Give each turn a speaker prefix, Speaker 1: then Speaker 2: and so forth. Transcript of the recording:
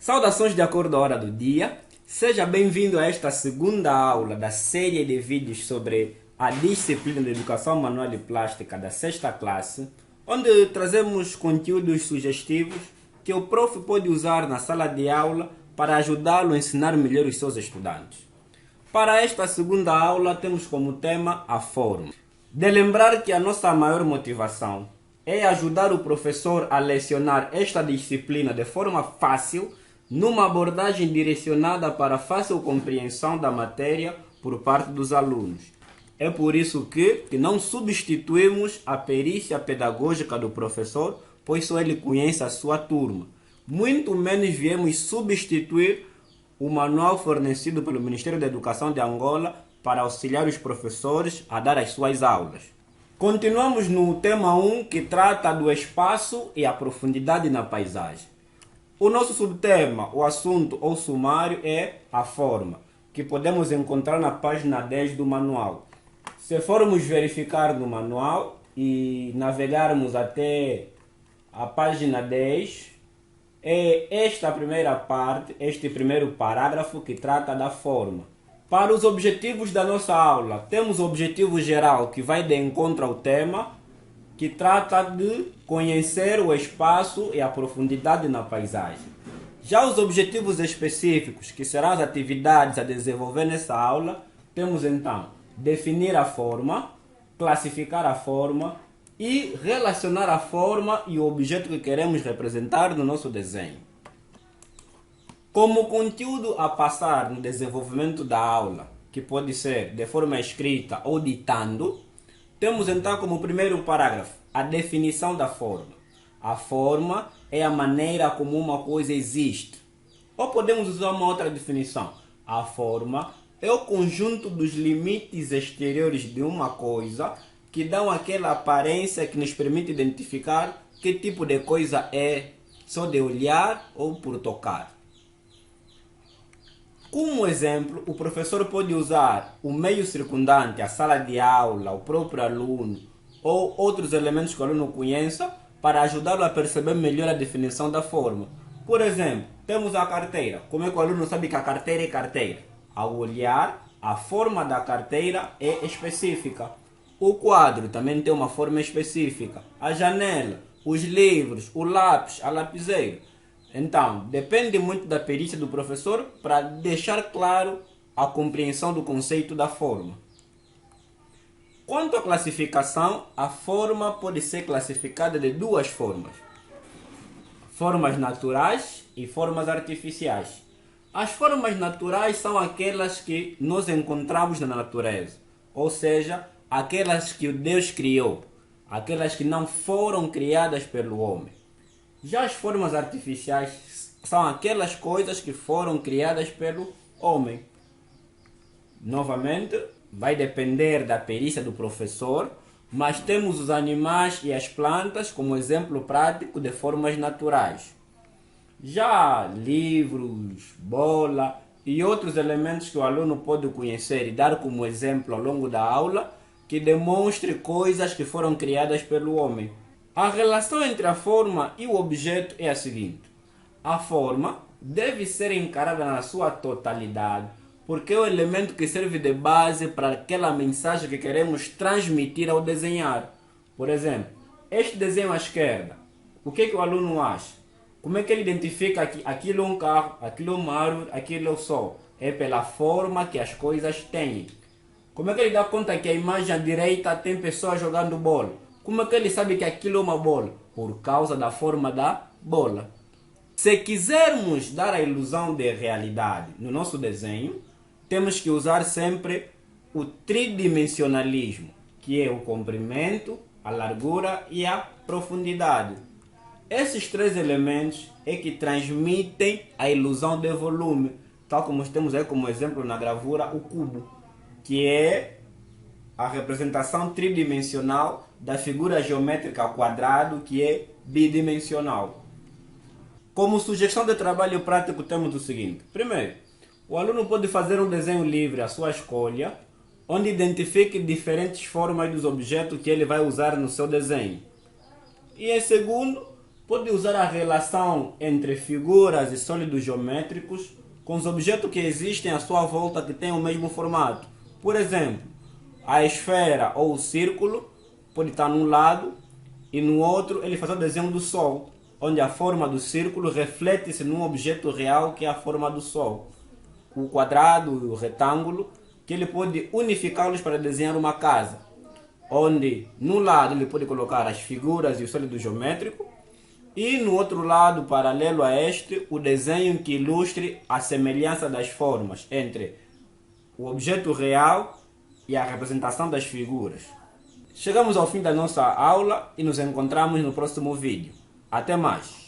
Speaker 1: Saudações de acordo à hora do dia. Seja bem-vindo a esta segunda aula da série de vídeos sobre a disciplina de Educação Manual e Plástica da sexta classe, onde trazemos conteúdos sugestivos que o prof pode usar na sala de aula para ajudá-lo a ensinar melhor os seus estudantes. Para esta segunda aula temos como tema a forma. De lembrar que a nossa maior motivação é ajudar o professor a lecionar esta disciplina de forma fácil, numa abordagem direcionada para a fácil compreensão da matéria por parte dos alunos. É por isso que não substituímos a perícia pedagógica do professor, pois só ele conhece a sua turma. Muito menos viemos substituir o manual fornecido pelo Ministério da Educação de Angola para auxiliar os professores a dar as suas aulas. Continuamos no tema 1, que trata do espaço e a profundidade na paisagem. O nosso subtema, o assunto ou sumário é a forma, que podemos encontrar na página 10 do manual. Se formos verificar no manual e navegarmos até a página 10, é esta primeira parte, este primeiro parágrafo que trata da forma. Para os objetivos da nossa aula, temos o objetivo geral, que vai de encontro ao tema, que trata de conhecer o espaço e a profundidade na paisagem. Já os objetivos específicos, que serão as atividades a desenvolver nessa aula, temos então definir a forma, classificar a forma e relacionar a forma e o objeto que queremos representar no nosso desenho. Como conteúdo a passar no desenvolvimento da aula, que pode ser de forma escrita ou ditando, temos então como primeiro parágrafo a definição da forma. A forma é a maneira como uma coisa existe. Ou podemos usar uma outra definição. A forma é o conjunto dos limites exteriores de uma coisa que dão aquela aparência que nos permite identificar que tipo de coisa é, só de olhar ou por tocar. Como exemplo, o professor pode usar o meio circundante, a sala de aula, o próprio aluno ou outros elementos que o aluno conheça para ajudá-lo a perceber melhor a definição da forma. Por exemplo, temos a carteira. Como é que o aluno sabe que a carteira é carteira? Ao olhar, a forma da carteira é específica. O quadro também tem uma forma específica. A janela, os livros, o lápis, a lapiseira. Então, depende muito da perícia do professor para deixar claro a compreensão do conceito da forma. Quanto à classificação, a forma pode ser classificada de duas formas: formas naturais e formas artificiais. As formas naturais são aquelas que nós encontramos na natureza, ou seja, aquelas que o Deus criou, aquelas que não foram criadas pelo homem. Já as formas artificiais são aquelas coisas que foram criadas pelo homem. Novamente, vai depender da perícia do professor, mas temos os animais e as plantas como exemplo prático de formas naturais. Já livros, bola e outros elementos que o aluno pode conhecer e dar como exemplo ao longo da aula, que demonstre coisas que foram criadas pelo homem. A relação entre a forma e o objeto é a seguinte: a forma deve ser encarada na sua totalidade, porque é o elemento que serve de base para aquela mensagem que queremos transmitir ao desenhar. Por exemplo, este desenho à esquerda, o que o aluno acha? Como é que ele identifica que aquilo é um carro, aquilo é uma árvore, aquilo é o sol? É pela forma que as coisas têm. Como é que ele dá conta que a imagem à direita tem pessoas jogando bola? Como é que ele sabe que aquilo é uma bola? Por causa da forma da bola. Se quisermos dar a ilusão de realidade no nosso desenho, temos que usar sempre o tridimensionalismo, que é o comprimento, a largura e a profundidade. Esses três elementos é que transmitem a ilusão de volume, tal como temos aí como exemplo na gravura o cubo, que é a representação tridimensional da figura geométrica quadrado, que é bidimensional. Como sugestão de trabalho prático temos o seguinte: primeiro, o aluno pode fazer um desenho livre à sua escolha, onde identifique diferentes formas dos objetos que ele vai usar no seu desenho. E em segundo, pode usar a relação entre figuras e sólidos geométricos com os objetos que existem à sua volta que têm o mesmo formato. Por exemplo, a esfera ou o círculo pode estar num lado e no outro ele faz o desenho do Sol, onde a forma do círculo reflete-se num objeto real que é a forma do Sol. O quadrado e o retângulo, que ele pode unificá-los para desenhar uma casa, onde no lado ele pode colocar as figuras e o sólido geométrico e no outro lado, paralelo a este, o desenho que ilustre a semelhança das formas entre o objeto real e a representação das figuras. Chegamos ao fim da nossa aula e nos encontramos no próximo vídeo. Até mais!